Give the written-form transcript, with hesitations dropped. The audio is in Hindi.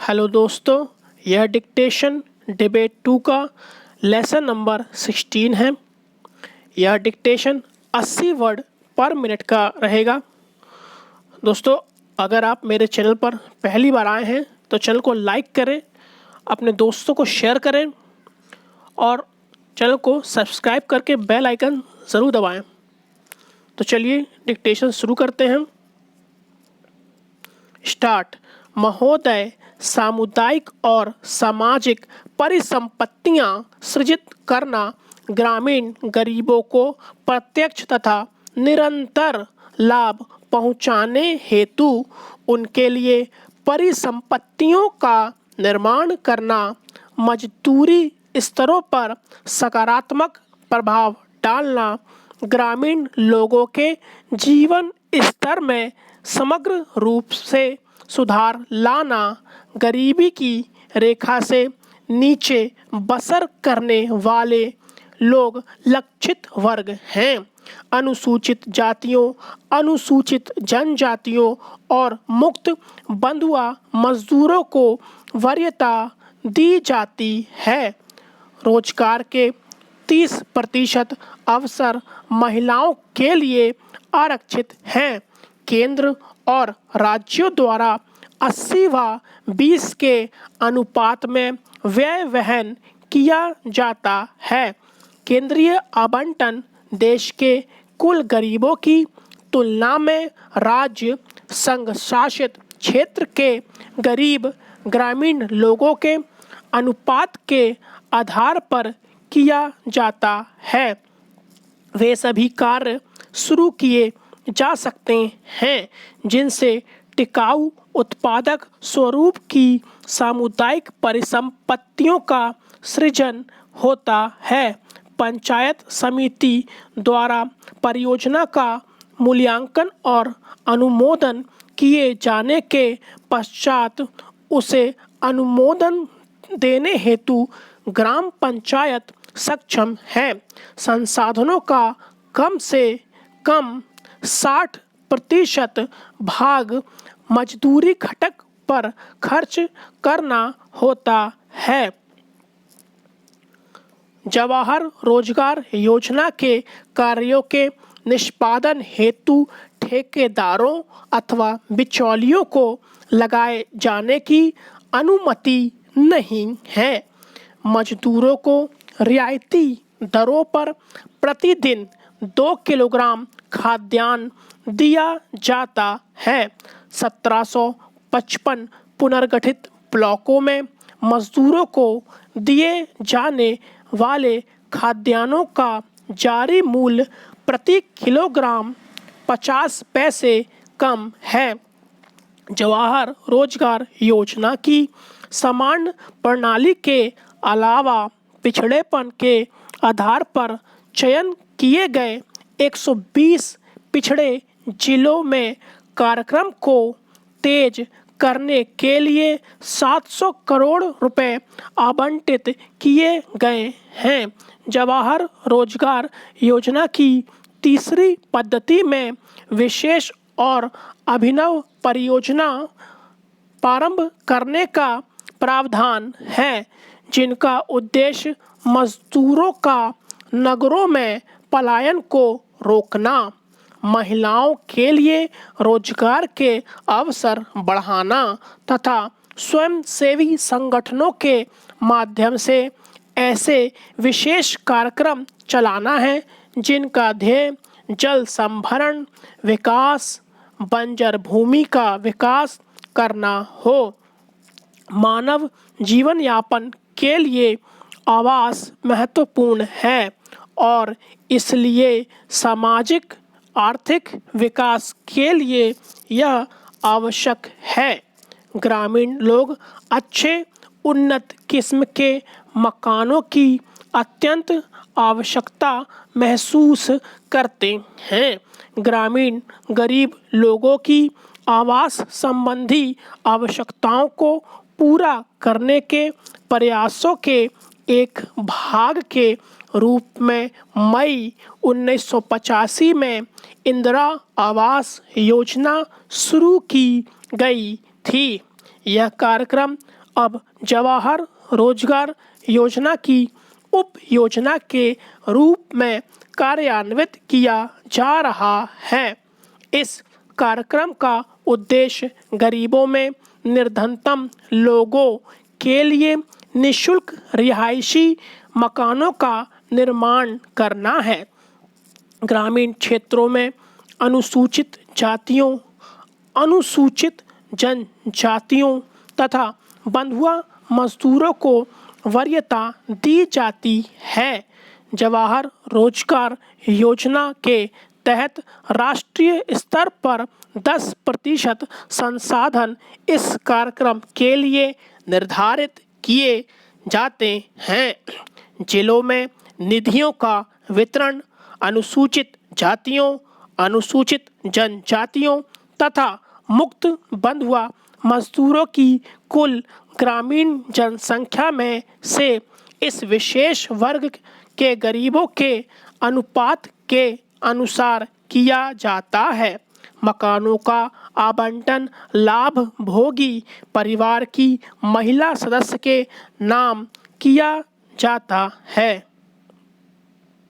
हेलो दोस्तों, यह डिक्टेशन डिबेट 2 का लेसन नंबर 16 है। यह डिक्टेशन 80 वर्ड पर मिनट का रहेगा। दोस्तों, अगर आप मेरे चैनल पर पहली बार आए हैं तो चैनल को लाइक करें, अपने दोस्तों को शेयर करें और चैनल को सब्सक्राइब करके बेल आइकन ज़रूर दबाएं। तो चलिए डिक्टेशन शुरू करते हैं। स्टार्ट। महोदय, सामुदायिक और सामाजिक परिसंपत्तियां सृजित करना ग्रामीण गरीबों को प्रत्यक्ष तथा निरंतर लाभ पहुंचाने हेतु उनके लिए परिसंपत्तियों का निर्माण करना, मजदूरी स्तरों पर सकारात्मक प्रभाव डालना, ग्रामीण लोगों के जीवन स्तर में समग्र रूप से सुधार लाना, गरीबी की रेखा से नीचे बसर करने वाले लोग लक्षित वर्ग हैं। अनुसूचित जातियों, अनुसूचित जनजातियों और मुक्त बंधुआ मजदूरों को वरीयता दी जाती है। रोजगार के 30% अवसर महिलाओं के लिए आरक्षित हैं। केंद्र और राज्यों द्वारा 80/20 के अनुपात में व्यय वहन किया जाता है। केंद्रीय आवंटन देश के कुल गरीबों की तुलना में राज्य संघ शासित क्षेत्र के गरीब ग्रामीण लोगों के अनुपात के आधार पर किया जाता है। वे सभी कार्य शुरू किए जा सकते हैं जिनसे टिकाऊ उत्पादक स्वरूप की सामुदायिक परिसंपत्तियों का सृजन होता है। पंचायत समिति द्वारा परियोजना का मूल्यांकन और अनुमोदन किए जाने के पश्चात उसे अनुमोदन देने हेतु ग्राम पंचायत सक्षम है। संसाधनों का कम से कम 60% भाग मजदूरी घटक पर खर्च करना होता है। जवाहर रोजगार योजना के कार्यों के निष्पादन हेतु ठेकेदारों अथवा बिचौलियों को लगाए जाने की अनुमति नहीं है। मजदूरों को रियायती दरों पर प्रतिदिन 2 किलोग्राम खाद्यान्न दिया जाता है। 1755 पुनर्गठित ब्लॉकों में मजदूरों को दिए जाने वाले खाद्यान्नों का जारी मूल्य प्रति किलोग्राम 50 पैसे कम है। जवाहर रोजगार योजना की समान प्रणाली के अलावा पिछड़ेपन के आधार पर चयन किए गए 120 पिछड़े जिलों में कार्यक्रम को तेज करने के लिए 700 करोड़ रुपए आवंटित किए गए हैं। जवाहर रोजगार योजना की तीसरी पद्धति में विशेष और अभिनव परियोजना प्रारंभ करने का प्रावधान है, जिनका उद्देश्य मजदूरों का नगरों में पलायन को रोकना, महिलाओं के लिए रोजगार के अवसर बढ़ाना तथा स्वयंसेवी संगठनों के माध्यम से ऐसे विशेष कार्यक्रम चलाना है जिनका ध्येय जल संभरण विकास, बंजर भूमि का विकास करना हो। मानव जीवन यापन के लिए आवास महत्वपूर्ण है और इसलिए सामाजिक आर्थिक विकास के लिए यह आवश्यक है। ग्रामीण लोग अच्छे उन्नत किस्म के मकानों की अत्यंत आवश्यकता महसूस करते हैं। ग्रामीण गरीब लोगों की आवास संबंधी आवश्यकताओं को पूरा करने के प्रयासों के एक भाग के रूप में मई 1985 में इंदिरा आवास योजना शुरू की गई थी। यह कार्यक्रम अब जवाहर रोजगार योजना की उप योजना के रूप में कार्यान्वित किया जा रहा है। इस कार्यक्रम का उद्देश्य गरीबों में निर्धनतम लोगों के लिए निःशुल्क रिहायशी मकानों का निर्माण करना है। ग्रामीण क्षेत्रों में अनुसूचित जातियों, अनुसूचित जनजातियों तथा बंधुआ मजदूरों को वरीयता दी जाती है। जवाहर रोजगार योजना के तहत राष्ट्रीय स्तर पर 10% संसाधन इस कार्यक्रम के लिए निर्धारित किए जाते हैं। जिलों में निधियों का वितरण अनुसूचित जातियों, अनुसूचित जनजातियों तथा मुक्त बंधुआ मजदूरों की कुल ग्रामीण जनसंख्या में से इस विशेष वर्ग के गरीबों के अनुपात के अनुसार किया जाता है। मकानों का आवंटन लाभ भोगी परिवार की महिला सदस्य के नाम किया जाता है।